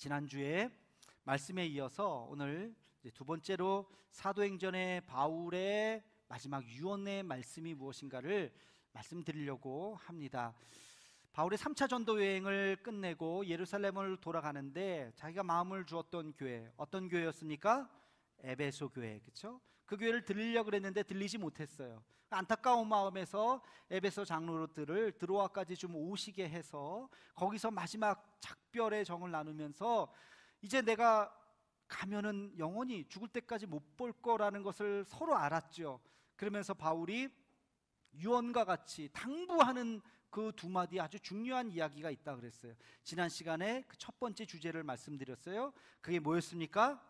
지난주에 말씀에 이어서 오늘 이제 두 번째로 사도행전의 바울의 마지막 유언의 말씀이 무엇인가를 말씀드리려고 합니다. 바울의 3차 전도 여행을 끝내고 예루살렘을 돌아가는데 자기가 마음을 주었던 교회, 어떤 교회였습니까? 에베소 교회, 그렇죠? 그 교회를 들리려고 그랬는데 들리지 못했어요. 안타까운 마음에서 에베소 장로들을 드로아까지 좀 오시게 해서 거기서 마지막 작별의 정을 나누면서 이제 내가 가면은 영원히 죽을 때까지 못 볼 거라는 것을 서로 알았죠. 그러면서 바울이 유언과 같이 당부하는 그 두 마디 아주 중요한 이야기가 있다 그랬어요. 지난 시간에 그 첫 번째 주제를 말씀드렸어요. 그게 뭐였습니까?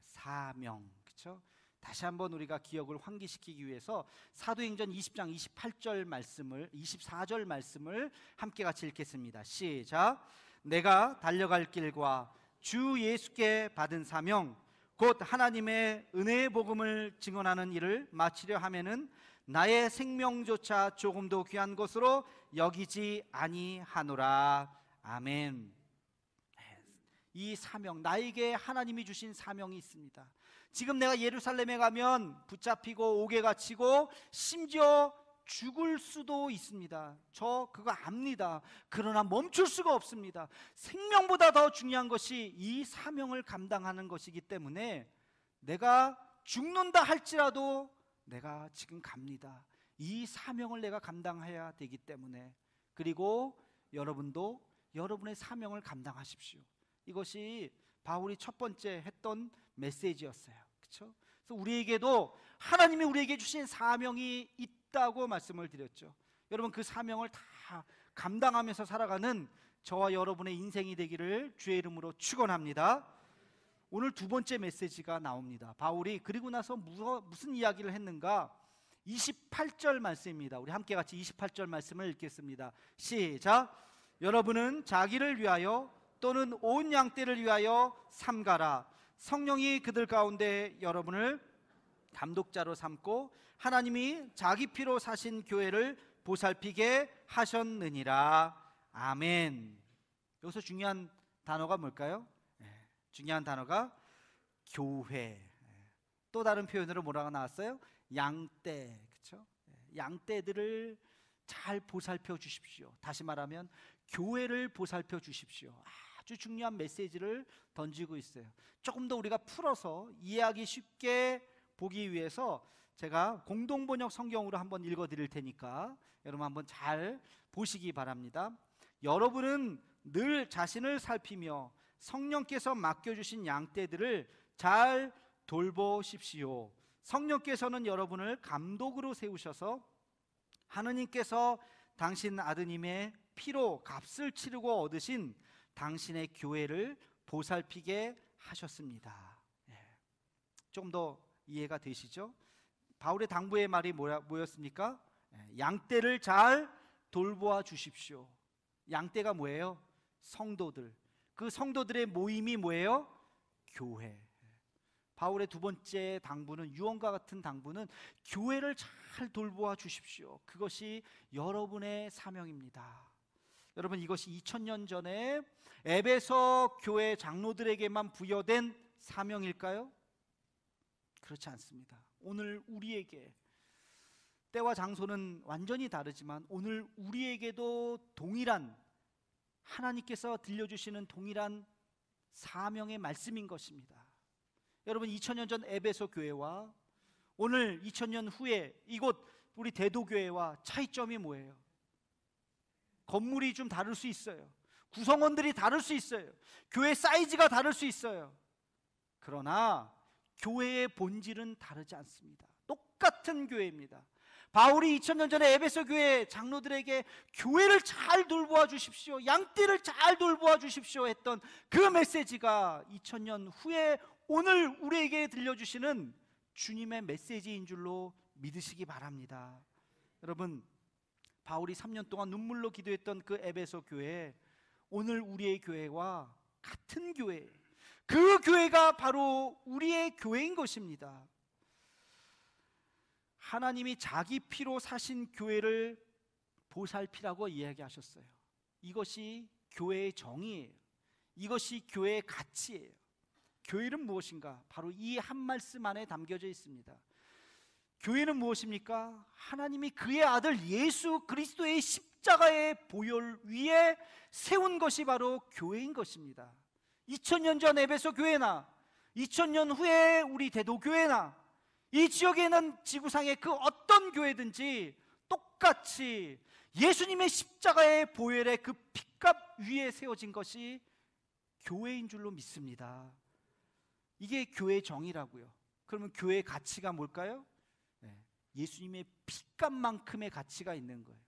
사명, 그렇죠? 다시 한번 우리가 기억을 환기시키기 위해서 사도행전 20장 28절 말씀을 24절 말씀을 함께 같이 읽겠습니다. 시작. 내가 달려갈 길과 주 예수께 받은 사명 곧 하나님의 은혜의 복음을 증언하는 일을 마치려 하면은 나의 생명조차 조금도 귀한 것으로 여기지 아니하노라. 아멘. 이 사명, 나에게 하나님이 주신 사명이 있습니다. 지금 내가 예루살렘에 가면 붙잡히고 옥에 갇히고 심지어 죽을 수도 있습니다. 저 그거 압니다. 그러나 멈출 수가 없습니다. 생명보다 더 중요한 것이 이 사명을 감당하는 것이기 때문에 내가 죽는다 할지라도 내가 지금 갑니다. 이 사명을 내가 감당해야 되기 때문에. 그리고 여러분도 여러분의 사명을 감당하십시오. 이것이 바울이 첫 번째 했던 메시지였어요. 그렇죠? 그래서 우리에게도 하나님이 우리에게 주신 사명이 있다고 말씀을 드렸죠. 여러분 그 사명을 다 감당하면서 살아가는 저와 여러분의 인생이 되기를 주의 이름으로 축원합니다. 오늘 두 번째 메시지가 나옵니다. 바울이 그리고 나서 무슨 이야기를 했는가? 28절 말씀입니다. 우리 함께 같이 28절 말씀을 읽겠습니다. 시작. 여러분은 자기를 위하여 또는 온 양떼를 위하여 삼가라. 성령이 그들 가운데 여러분을 감독자로 삼고 하나님이 자기 피로 사신 교회를 보살피게 하셨느니라. 아멘. 여기서 중요한 단어가 뭘까요? 중요한 단어가 교회. 또 다른 표현으로 뭐라고 나왔어요? 양떼. 그렇죠? 양떼들을 잘 보살펴 주십시오. 다시 말하면 교회를 보살펴 주십시오. 아주 중요한 메시지를 던지고 있어요. 조금 더 우리가 풀어서 이해하기 쉽게 보기 위해서 제가 공동번역 성경으로 한번 읽어드릴 테니까 여러분 한번 잘 보시기 바랍니다. 여러분은 늘 자신을 살피며 성령께서 맡겨주신 양떼들을 잘 돌보십시오. 성령께서는 여러분을 감독으로 세우셔서 하느님께서 당신 아드님의 피로 값을 치르고 얻으신 당신의 교회를 보살피게 하셨습니다. 조금 더 이해가 되시죠? 바울의 당부의 말이 뭐였습니까? 양떼를 잘 돌보아 주십시오. 양떼가 뭐예요? 성도들. 그 성도들의 모임이 뭐예요? 교회. 바울의 두 번째 당부는 유언과 같은 당부는 교회를 잘 돌보아 주십시오. 그것이 여러분의 사명입니다. 여러분 이것이 2000년 전에 에베소 교회 장로들에게만 부여된 사명일까요? 그렇지 않습니다. 오늘 우리에게 때와 장소는 완전히 다르지만 오늘 우리에게도 동일한 하나님께서 들려주시는 동일한 사명의 말씀인 것입니다. 여러분 2000년 전 에베소 교회와 오늘 2000년 후에 이곳 우리 대도교회와 차이점이 뭐예요? 건물이 좀 다를 수 있어요. 구성원들이 다를 수 있어요. 교회 사이즈가 다를 수 있어요. 그러나 교회의 본질은 다르지 않습니다. 똑같은 교회입니다. 바울이 2000년 전에 에베소 교회 장로들에게 교회를 잘 돌보아 주십시오, 양떼를 잘 돌보아 주십시오 했던 그 메시지가 2000년 후에 오늘 우리에게 들려주시는 주님의 메시지인 줄로 믿으시기 바랍니다. 여러분 바울이 3년 동안 눈물로 기도했던 그 에베소 교회, 오늘 우리의 교회와 같은 교회, 그 교회가 바로 우리의 교회인 것입니다. 하나님이 자기 피로 사신 교회를 보살피라고 이야기하셨어요. 이것이 교회의 정의예요. 이것이 교회의 가치예요. 교회는 무엇인가? 바로 이 한 말씀 안에 담겨져 있습니다. 교회는 무엇입니까? 하나님이 그의 아들 예수 그리스도의 십자가의 보혈 위에 세운 것이 바로 교회인 것입니다. 2000년 전 에베소 교회나 2000년 후에 우리 대도교회나 이 지역에 있는 지구상의 그 어떤 교회든지 똑같이 예수님의 십자가의 보혈의 그 핏값 위에 세워진 것이 교회인 줄로 믿습니다. 이게 교회의 정의라고요. 그러면 교회의 가치가 뭘까요? 예수님의 핏값만큼의 가치가 있는 거예요.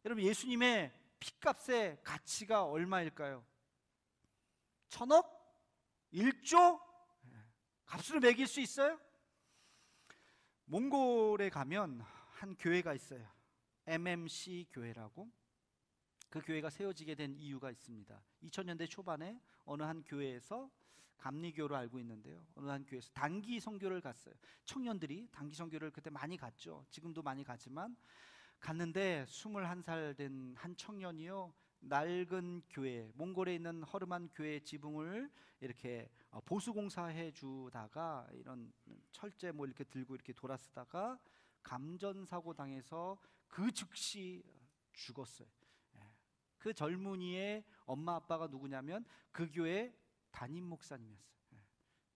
여러분, 예수님의 핏값의 가치가 얼마일까요? 1000억? 1조? 값으로 매길 수 있어요? 몽골에 가면 한 교회가 있어요. MMC 교회라고. 그 교회가 세워지게 된 이유가 있습니다. 2000년대 초반에 어느 한 교회에서, 감리교로 알고 있는데요, 어느 한 교회에서 단기 선교를 갔어요. 청년들이 단기 선교를 그때 많이 갔죠. 지금도 많이 가지만 갔는데 21살 된 한 청년이요, 낡은 교회, 몽골에 있는 허름한 교회 지붕을 이렇게 보수공사해 주다가 이런 철제 뭐 이렇게 들고 이렇게 돌아서다가 감전사고 당해서 그 즉시 죽었어요. 그 젊은이의 엄마 아빠가 누구냐면 그 교회 담임 목사님이었어요.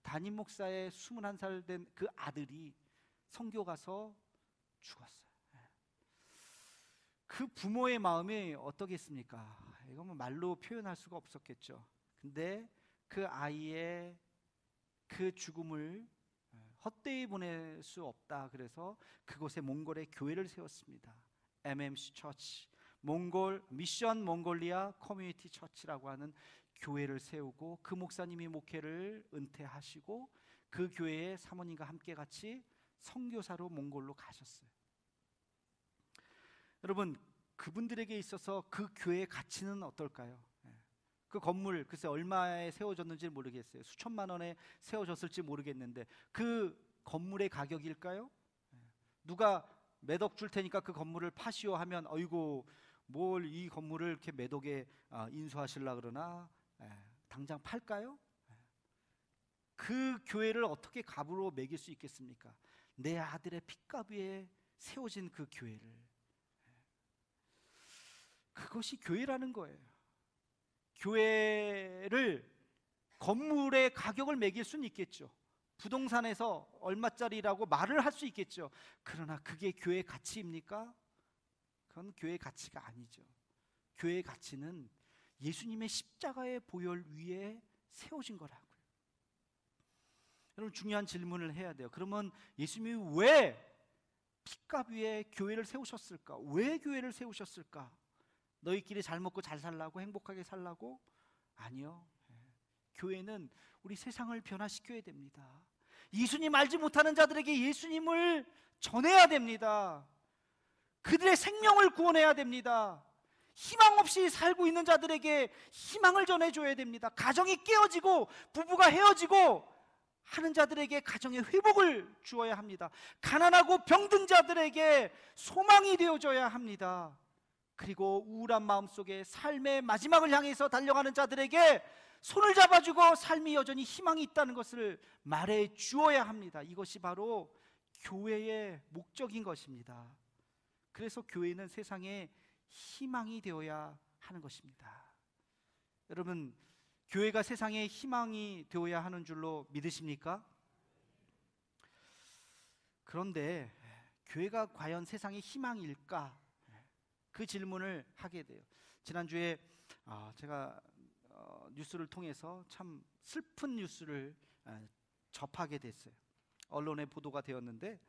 담임 목사의 21살 된 그 아들이 선교 가서 죽었어요. 그 부모의 마음이 어떻겠습니까? 이건 뭐 말로 표현할 수가 없었겠죠. 근데 그 아이의 그 죽음을 헛되이 보낼 수 없다. 그래서 그곳에 몽골의 교회를 세웠습니다. MMC 처치, 몽골 미션 몽골리아 커뮤니티 처치라고 하는 교회를 세우고, 그 목사님이 목회를 은퇴하시고 그 교회에 사모님과 함께 같이 선교사로 몽골로 가셨어요. 여러분, 그분들에게 있어서 그 교회의 가치는 어떨까요? 그 건물 글쎄 얼마에 세워졌는지 모르겠어요. 수천만 원에 세워졌을지 모르겠는데 그 건물의 가격일까요? 누가 몇 억 줄 테니까 그 건물을 파시오 하면 어이고 뭘 이 건물을 이렇게 몇 억에 인수하시려 그러나, 당장 팔까요? 그 교회를 어떻게 값으로 매길 수 있겠습니까? 내 아들의 핏값 위에 세워진 그 교회를. 그것이 교회라는 거예요. 교회를 건물의 가격을 매길 수는 있겠죠. 부동산에서 얼마짜리라고 말을 할 수 있겠죠. 그러나 그게 교회의 가치입니까? 그건 교회의 가치가 아니죠. 교회의 가치는 예수님의 십자가의 보혈 위에 세워진 거라고요. 여러분, 중요한 질문을 해야 돼요. 그러면 예수님이 왜 핏값 위에 교회를 세우셨을까? 왜 교회를 세우셨을까? 너희끼리 잘 먹고 잘 살라고, 행복하게 살라고? 아니요. 교회는 우리 세상을 변화시켜야 됩니다. 예수님 알지 못하는 자들에게 예수님을 전해야 됩니다. 그들의 생명을 구원해야 됩니다. 희망 없이 살고 있는 자들에게 희망을 전해줘야 됩니다. 가정이 깨어지고 부부가 헤어지고 하는 자들에게 가정의 회복을 주어야 합니다. 가난하고 병든 자들에게 소망이 되어줘야 합니다. 그리고 우울한 마음속에 삶의 마지막을 향해서 달려가는 자들에게 손을 잡아주고 삶이 여전히 희망이 있다는 것을 말해 주어야 합니다. 이것이 바로 교회의 목적인 것입니다. 그래서 교회는 세상에 희망이 되어야 하는 것입니다. 여러분, 교회가 세상에 희망이 되어야 하는 줄로 믿으십니까? 그런데 교회가 과연 세상의 희망일까? 그 질문을 하게 돼요. 지난주에 제가 뉴스를 통해서 참 슬픈 뉴스를 접하게 됐어요. 언론에 보도가 되었는데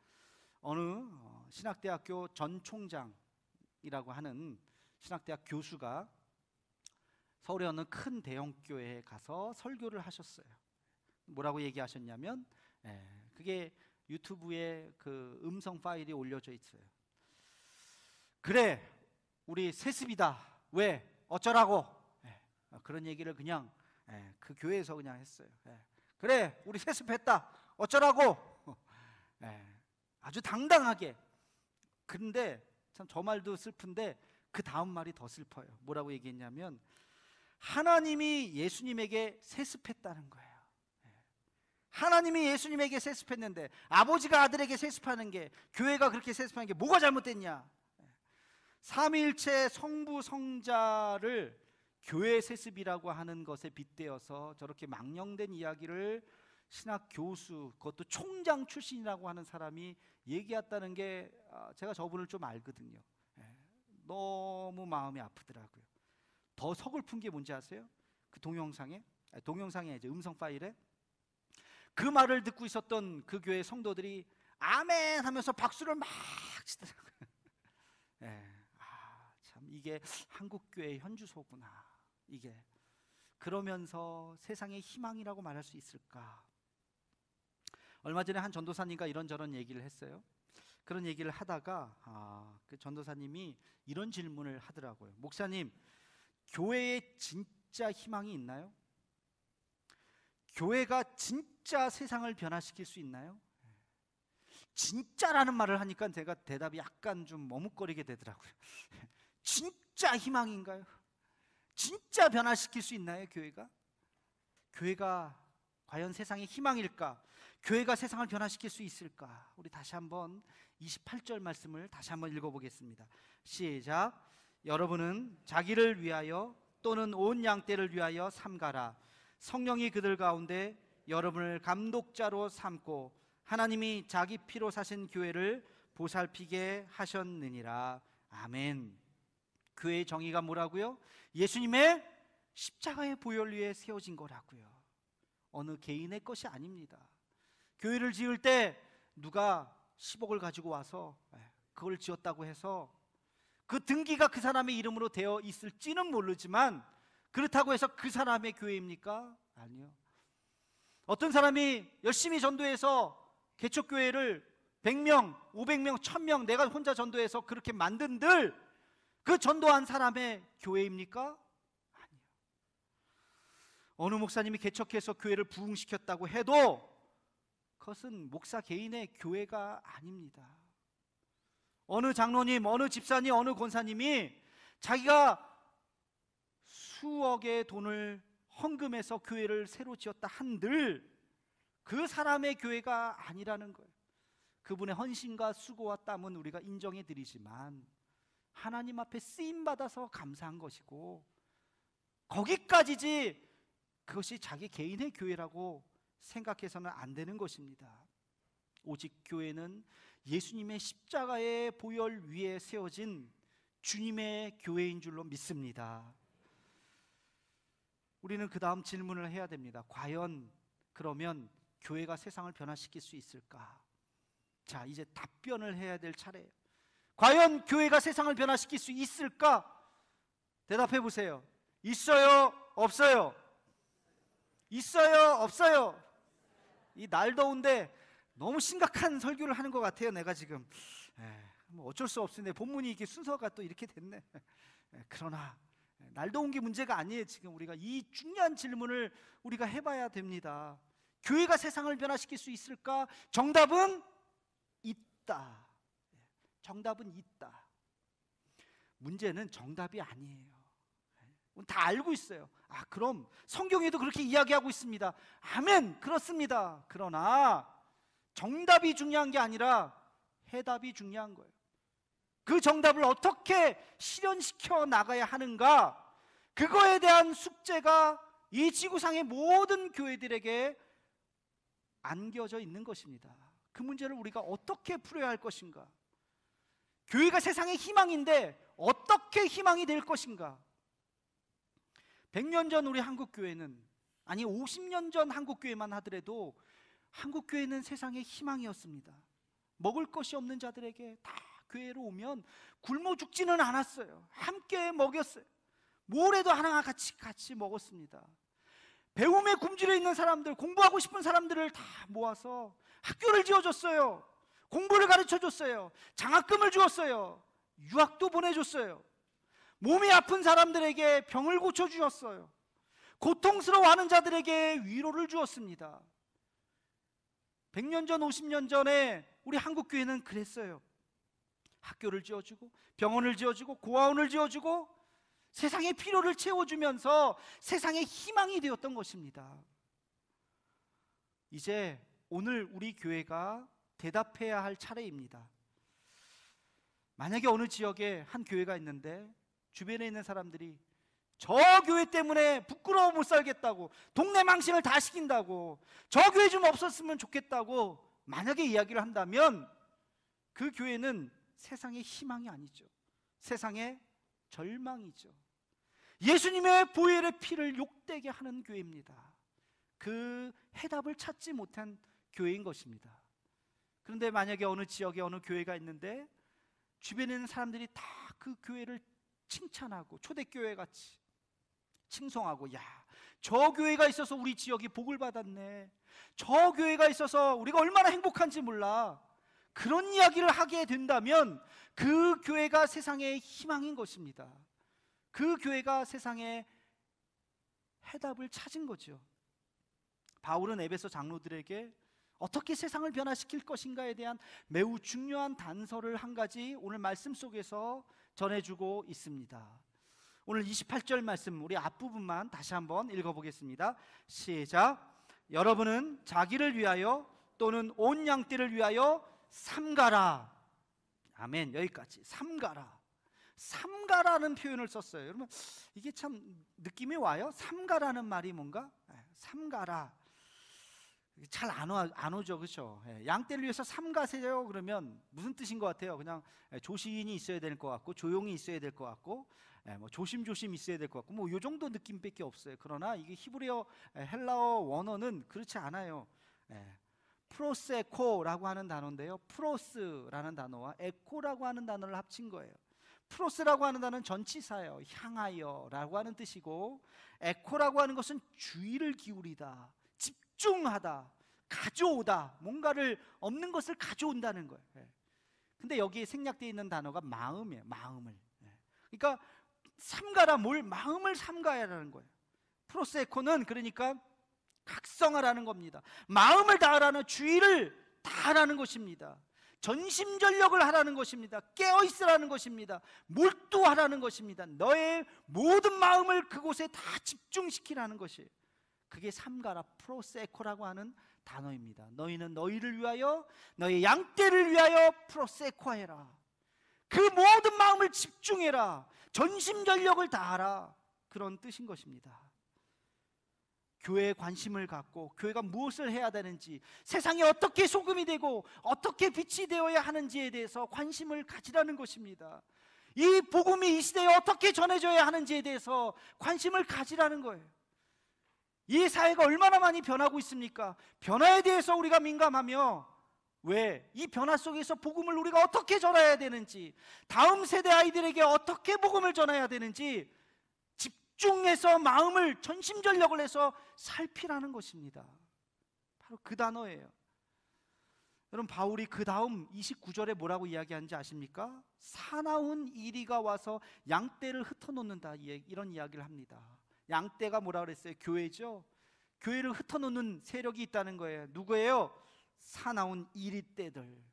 어느 신학대학교 전 총장이라고 하는 신학대학 교수가 서울의 어느 큰 대형교회에 가서 설교를 하셨어요. 뭐라고 얘기하셨냐면, 그게 유튜브에 그 음성 파일이 올려져 있어요. 그래, 우리 세습이다. 왜? 어쩌라고? 그런 얘기를 그냥 그 교회에서 그냥 했어요. 그래, 우리 세습했다. 어쩌라고? 아주 당당하게. 그런데 참 저 말도 슬픈데 그 다음 말이 더 슬퍼요. 뭐라고 얘기했냐면, 하나님이 예수님에게 세습했다는 거예요. 하나님이 예수님에게 세습했는데 아버지가 아들에게 세습하는 게, 교회가 그렇게 세습하는 게 뭐가 잘못됐냐? 삼위일체 성부 성자를 교회 세습이라고 하는 것에 빗대어서 저렇게 망령된 이야기를 신학 교수, 그것도 총장 출신이라고 하는 사람이 얘기했다는 게, 제가 저분을 좀 알거든요. 너무 마음이 아프더라고요. 더 서글픈 게 뭔지 아세요? 그 동영상에 이제 음성 파일에 그 말을 듣고 있었던 그 교회 성도들이 아멘 하면서 박수를 막 치더라고요. 참 이게 한국교회의 현주소구나. 이게 그러면서 세상의 희망이라고 말할 수 있을까? 얼마 전에 한 전도사님과 이런저런 얘기를 했어요. 그런 얘기를 하다가 그 전도사님이 이런 질문을 하더라고요. 목사님, 교회에 진짜 희망이 있나요? 교회가 진짜 세상을 변화시킬 수 있나요? 진짜라는 말을 하니까 제가 대답이 약간 좀 머뭇거리게 되더라고요. 진짜 희망인가요? 진짜 변화시킬 수 있나요, 교회가? 교회가 과연 세상의 희망일까? 교회가 세상을 변화시킬 수 있을까? 우리 다시 한번 28절 말씀을 다시 한번 읽어보겠습니다. 시작. 여러분은 자기를 위하여 또는 온 양떼를 위하여 삼가라. 성령이 그들 가운데 여러분을 감독자로 삼고 하나님이 자기 피로 사신 교회를 보살피게 하셨느니라. 아멘. 교회의 정의가 뭐라고요? 예수님의 십자가의 보혈 위에 세워진 거라고요. 어느 개인의 것이 아닙니다. 교회를 지을 때 누가 10억을 가지고 와서 그걸 지었다고 해서 그 등기가 그 사람의 이름으로 되어 있을지는 모르지만 그렇다고 해서 그 사람의 교회입니까? 아니요. 어떤 사람이 열심히 전도해서 개척교회를 100명, 500명, 1000명 내가 혼자 전도해서 그렇게 만든들 그 전도한 사람의 교회입니까? 아니요. 어느 목사님이 개척해서 교회를 부흥시켰다고 해도 그것은 목사 개인의 교회가 아닙니다. 어느 장로님, 어느 집사님, 어느 권사님이 자기가 수억의 돈을 헌금해서 교회를 새로 지었다 한들 그 사람의 교회가 아니라는 거예요. 그분의 헌신과 수고와 땀은 우리가 인정해 드리지만 하나님 앞에 쓰임받아서 감사한 것이고 거기까지지 그것이 자기 개인의 교회라고 생각해서는 안 되는 것입니다. 오직 교회는 예수님의 십자가의 보혈 위에 세워진 주님의 교회인 줄로 믿습니다. 우리는 그 다음 질문을 해야 됩니다. 과연 그러면 교회가 세상을 변화시킬 수 있을까? 자, 이제 답변을 해야 될 차례예요. 과연 교회가 세상을 변화시킬 수 있을까? 대답해 보세요. 있어요? 없어요? 있어요? 없어요? 이 날 더운데 너무 심각한 설교를 하는 것 같아요. 내가 지금 뭐 어쩔 수 없으네. 본문이 이게 순서가 또 이렇게 됐네. 그러나 날 더운 게 문제가 아니에요. 지금 우리가 이 중요한 질문을 우리가 해봐야 됩니다. 교회가 세상을 변화시킬 수 있을까? 정답은 있다. 정답은 있다. 문제는 정답이 아니에요. 다 알고 있어요. 그럼 성경에도 그렇게 이야기하고 있습니다. 아멘, 그렇습니다. 그러나 정답이 중요한 게 아니라 해답이 중요한 거예요. 그 정답을 어떻게 실현시켜 나가야 하는가, 그거에 대한 숙제가 이 지구상의 모든 교회들에게 안겨져 있는 것입니다. 그 문제를 우리가 어떻게 풀어야 할 것인가? 교회가 세상의 희망인데 어떻게 희망이 될 것인가? 100년 전 우리 한국교회는, 아니 50년 전 한국교회만 하더라도 한국교회는 세상의 희망이었습니다. 먹을 것이 없는 자들에게 다 교회로 오면 굶어 죽지는 않았어요. 함께 먹였어요. 모래도 하나 같이 먹었습니다. 배움에 굶주려 있는 사람들, 공부하고 싶은 사람들을 다 모아서 학교를 지어줬어요. 공부를 가르쳐줬어요. 장학금을 주었어요. 유학도 보내줬어요. 몸이 아픈 사람들에게 병을 고쳐주셨어요. 고통스러워하는 자들에게 위로를 주었습니다. 100년 전, 50년 전에 우리 한국교회는 그랬어요. 학교를 지어주고 병원을 지어주고 고아원을 지어주고 세상의 필요를 채워주면서 세상의 희망이 되었던 것입니다. 이제 오늘 우리 교회가 대답해야 할 차례입니다. 만약에 어느 지역에 한 교회가 있는데 주변에 있는 사람들이 저 교회 때문에 부끄러워 못 살겠다고, 동네 망신을 다 시킨다고, 저 교회 좀 없었으면 좋겠다고 만약에 이야기를 한다면 그 교회는 세상의 희망이 아니죠. 세상의 절망이죠. 예수님의 보혈의 피를 욕되게 하는 교회입니다. 그 해답을 찾지 못한 교회인 것입니다. 그런데 만약에 어느 지역에 어느 교회가 있는데 주변에 있는 사람들이 다 그 교회를 칭찬하고 초대교회 같이 칭송하고, 야, 저 교회가 있어서 우리 지역이 복을 받았네, 저 교회가 있어서 우리가 얼마나 행복한지 몰라, 그런 이야기를 하게 된다면 그 교회가 세상의 희망인 것입니다. 그 교회가 세상의 해답을 찾은 거죠. 바울은 에베소 장로들에게 어떻게 세상을 변화시킬 것인가에 대한 매우 중요한 단서를 한 가지 오늘 말씀 속에서 전해주고 있습니다. 오늘 28절 말씀, 우리 앞부분만 다시 한번 읽어보겠습니다. 시작. 여러분은 자기를 위하여 또는 온 양떼를 위하여 삼가라. 아멘. 여기까지. 삼가라. 삼가라는 표현을 썼어요. 여러분, 이게 참 느낌이 와요. 삼가라는 말이 뭔가? 삼가라. 잘 안 오죠, 그렇죠? 양떼를 위해서 삼가세요 그러면 무슨 뜻인 것 같아요? 그냥 조신이 있어야 될 것 같고, 조용히 있어야 될 것 같고, 뭐 조심조심 있어야 될 것 같고, 뭐 요 정도 느낌밖에 없어요. 그러나 이게 히브리어 헬라어 원어는 그렇지 않아요. 프로세코라고 하는 단어인데요, 프로스라는 단어와 에코라고 하는 단어를 합친 거예요. 프로스라고 하는 단어는 전치사예요. 향하여라고 하는 뜻이고, 에코라고 하는 것은 주의를 기울이다, 집중하다, 가져오다, 뭔가를 없는 것을 가져온다는 거예요. 근데 여기에 생략되어 있는 단어가 마음이에요. 마음을. 그러니까 삼가라, 뭘 마음을 삼가야라는 거예요. 프로세코는 그러니까 각성하라는 겁니다. 마음을 다하라는, 주의를 다하라는 것입니다. 전심전력을 하라는 것입니다. 깨어있으라는 것입니다. 몰두하라는 것입니다. 너의 모든 마음을 그곳에 다 집중시키라는 것이에요. 그게 삼가라, 프로세코라고 하는 단어입니다. 너희는 너희를 위하여, 너의 양떼를 위하여 프로세코해라. 그 모든 마음을 집중해라. 전심전력을 다하라. 그런 뜻인 것입니다. 교회에 관심을 갖고 교회가 무엇을 해야 되는지, 세상에 어떻게 소금이 되고 어떻게 빛이 되어야 하는지에 대해서 관심을 가지라는 것입니다. 이 복음이 이 시대에 어떻게 전해져야 하는지에 대해서 관심을 가지라는 거예요. 이 사회가 얼마나 많이 변하고 있습니까? 변화에 대해서 우리가 민감하며, 왜? 이 변화 속에서 복음을 우리가 어떻게 전해야 되는지, 다음 세대 아이들에게 어떻게 복음을 전해야 되는지 집중해서 마음을 전심전력을 해서 살피라는 것입니다. 바로 그 단어예요. 여러분, 바울이 그 다음 29절에 뭐라고 이야기하는지 아십니까? 사나운 이리가 와서 양떼를 흩어놓는다, 이런 이야기를 합니다. 양떼가 뭐라 그랬어요? 교회죠. 교회를 흩어놓는 세력이 있다는 거예요. 누구예요? 사나운 이리떼들,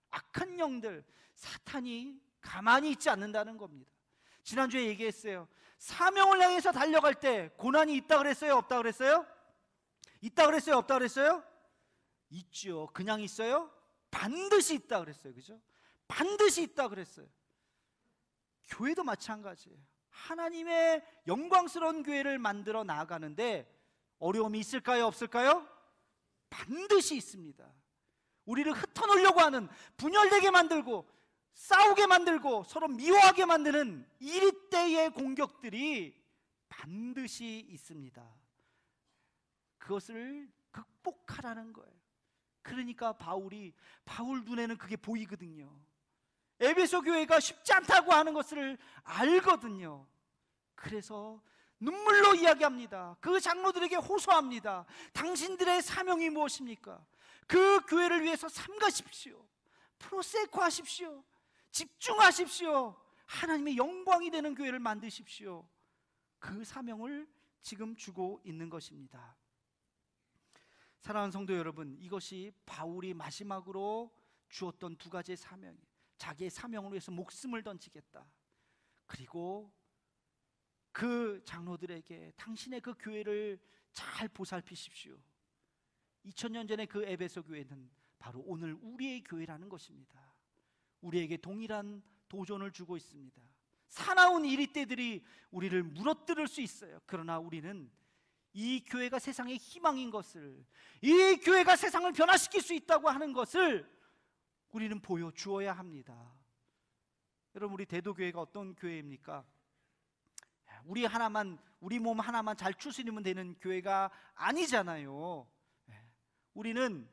악한 영들, 사탄이 가만히 있지 않는다는 겁니다. 지난주에 얘기했어요. 사명을 향해서 달려갈 때 고난이 있다 그랬어요? 없다 그랬어요? 있다 그랬어요? 없다 그랬어요? 있죠. 그냥 있어요? 반드시 있다 그랬어요. 그죠? 반드시 있다 그랬어요. 교회도 마찬가지예요. 하나님의 영광스러운 교회를 만들어 나아가는데 어려움이 있을까요? 없을까요? 반드시 있습니다. 우리를 흩어놓으려고 하는, 분열되게 만들고 싸우게 만들고 서로 미워하게 만드는 이리떼의 공격들이 반드시 있습니다. 그것을 극복하라는 거예요. 그러니까 바울 눈에는 그게 보이거든요. 에베소 교회가 쉽지 않다고 하는 것을 알거든요. 그래서 눈물로 이야기합니다. 그 장로들에게 호소합니다. 당신들의 사명이 무엇입니까? 그 교회를 위해서 삼가십시오. 프로세코 하십시오. 집중하십시오. 하나님의 영광이 되는 교회를 만드십시오. 그 사명을 지금 주고 있는 것입니다. 사랑하는 성도 여러분, 이것이 바울이 마지막으로 주었던 두 가지의 사명이에요. 자기의 사명을 위해서 목숨을 던지겠다. 그리고 그 장로들에게 당신의 그 교회를 잘 보살피십시오. 2000년 전에 그 에베소 교회는 바로 오늘 우리의 교회라는 것입니다. 우리에게 동일한 도전을 주고 있습니다. 사나운 이리떼들이 우리를 물어뜯을 수 있어요. 그러나 우리는 이 교회가 세상의 희망인 것을, 이 교회가 세상을 변화시킬 수 있다고 하는 것을 우리는 보여주어야 합니다. 여러분, 우리 대도교회가 어떤 교회입니까? 우리 몸 하나만 잘 추스리면 되는 교회가 아니잖아요. 우리는,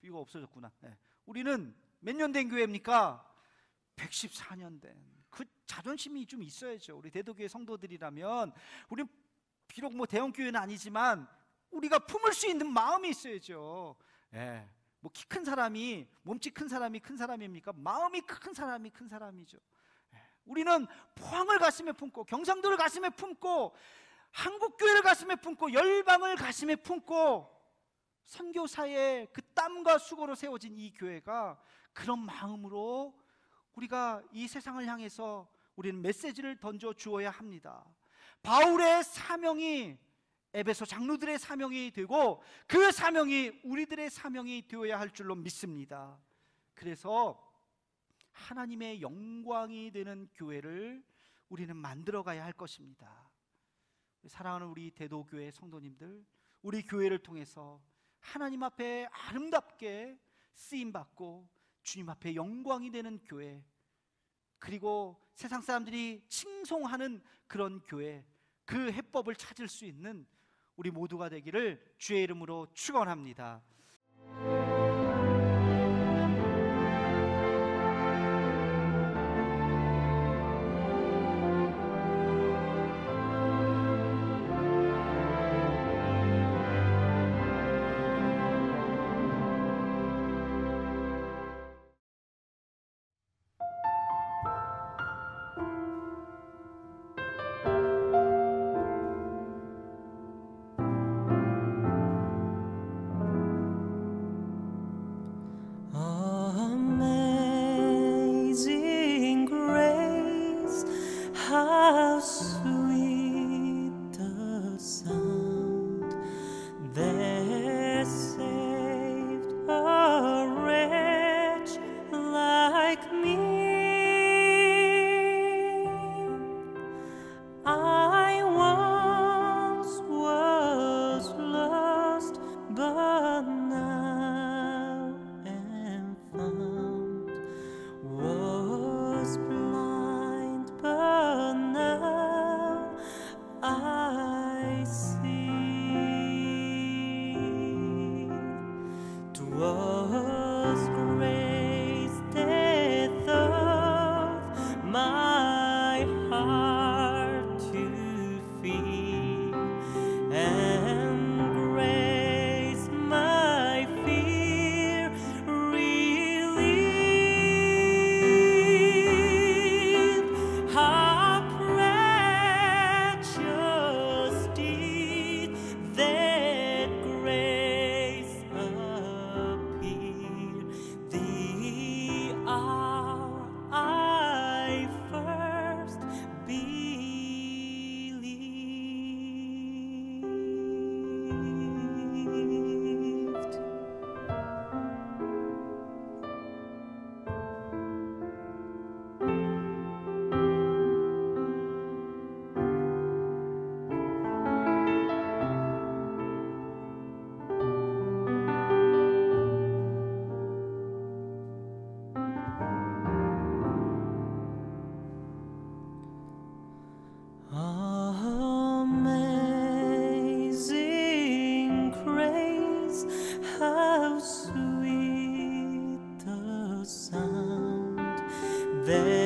이거 없어졌구나. 우리는 몇 년 된 교회입니까? 114년 된. 그 자존심이 좀 있어야죠. 우리 대도교회 성도들이라면, 우리 비록 뭐 대형교회는 아니지만 우리가 품을 수 있는 마음이 있어야죠. 뭐 키 큰 사람이, 몸집 큰 사람이 큰 사람입니까? 마음이 큰 사람이 큰 사람이죠. 우리는 포항을 가슴에 품고, 경상도를 가슴에 품고, 한국교회를 가슴에 품고, 열방을 가슴에 품고, 선교사의 그 땀과 수고로 세워진 이 교회가 그런 마음으로 우리가 이 세상을 향해서 우리는 메시지를 던져 주어야 합니다. 바울의 사명이 에베소 장로들의 사명이 되고, 그 사명이 우리들의 사명이 되어야 할 줄로 믿습니다. 그래서 하나님의 영광이 되는 교회를 우리는 만들어 가야 할 것입니다. 사랑하는 우리 대도교회 성도님들, 우리 교회를 통해서 하나님 앞에 아름답게 쓰임받고 주님 앞에 영광이 되는 교회, 그리고 세상 사람들이 칭송하는 그런 교회, 그 해법을 찾을 수 있는 우리 모두가 되기를 주의 이름으로 축원합니다. Amazing grace, how sweet the sound that saved a wretch like me. I once was lost, but now am found. Was blind, but now I see. 'Twas grace that taught my heart to fear, and grace my fear relieved. How precious did that grace appear, the hour I first believed. Amazing grace, how sweet the sound that